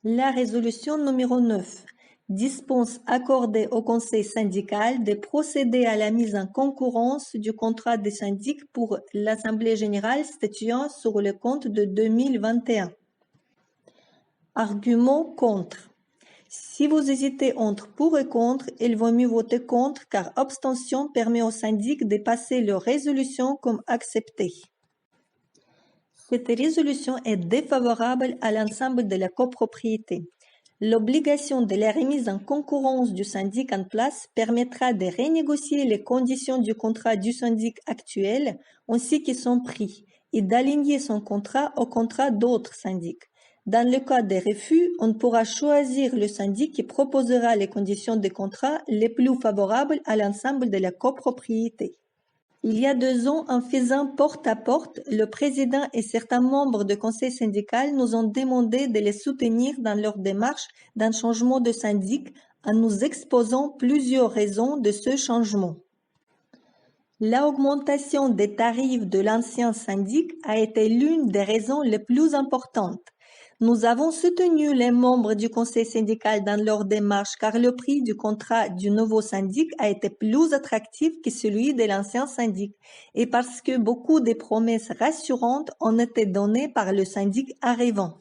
La résolution numéro 9 dispense accorder au conseil syndical de procéder à la mise en concurrence du contrat des syndics pour l'Assemblée générale statuant sur le compte de 2021. Argument contre. Si vous hésitez entre pour et contre, il vaut mieux voter contre car abstention permet au syndic de passer leur résolution comme acceptée. Cette résolution est défavorable à l'ensemble de la copropriété. L'obligation de la remise en concurrence du syndic en place permettra de renégocier les conditions du contrat du syndic actuel ainsi que son prix et d'aligner son contrat au contrat d'autres syndics. Dans le cas des refus, on pourra choisir le syndic qui proposera les conditions de contrat les plus favorables à l'ensemble de la copropriété. Il y a 2 ans, en faisant porte-à-porte, le président et certains membres du conseil syndical nous ont demandé de les soutenir dans leur démarche d'un changement de syndic en nous exposant plusieurs raisons de ce changement. L'augmentation des tarifs de l'ancien syndic a été l'une des raisons les plus importantes. Nous avons soutenu les membres du conseil syndical dans leur démarche car le prix du contrat du nouveau syndic a été plus attractif que celui de l'ancien syndic et parce que beaucoup de promesses rassurantes ont été données par le syndic arrivant.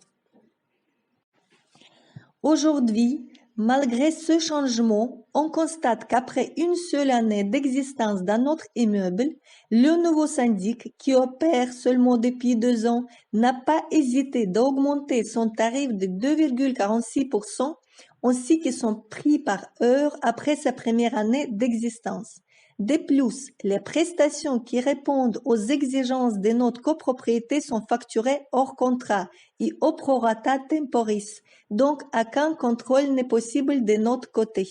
Aujourd'hui, malgré ce changement, on constate qu'après une seule année d'existence dans notre immeuble, le nouveau syndic, qui opère seulement depuis 2 ans, n'a pas hésité d'augmenter son tarif de 2,46% ainsi que son prix par heure après sa première année d'existence. De plus, les prestations qui répondent aux exigences de notre copropriété sont facturées hors contrat et au prorata temporis, donc aucun contrôle n'est possible de notre côté.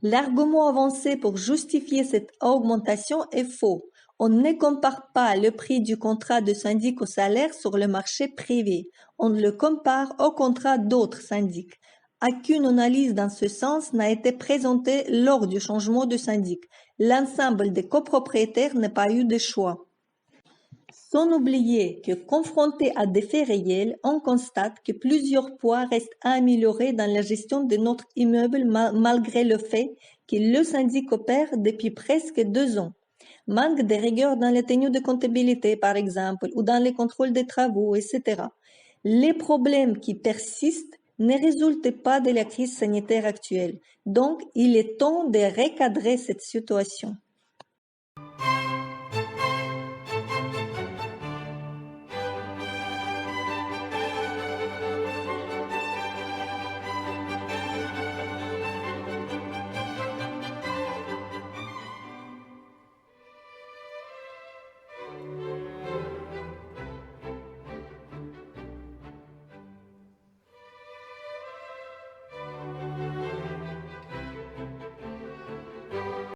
L'argument avancé pour justifier cette augmentation est faux. On ne compare pas le prix du contrat de syndic au salaire sur le marché privé. On le compare au contrat d'autres syndics. Aucune analyse dans ce sens n'a été présentée lors du changement de syndic. L'ensemble des copropriétaires n'a pas eu de choix. Sans oublier que, confronté à des faits réels, on constate que plusieurs points restent à améliorer dans la gestion de notre immeuble malgré le fait que le syndic opère depuis presque 2 ans. Manque de rigueur dans les tenues de comptabilité, par exemple, ou dans les contrôles des travaux, etc. Les problèmes qui persistent ne résultent pas de la crise sanitaire actuelle. Donc, il est temps de recadrer cette situation.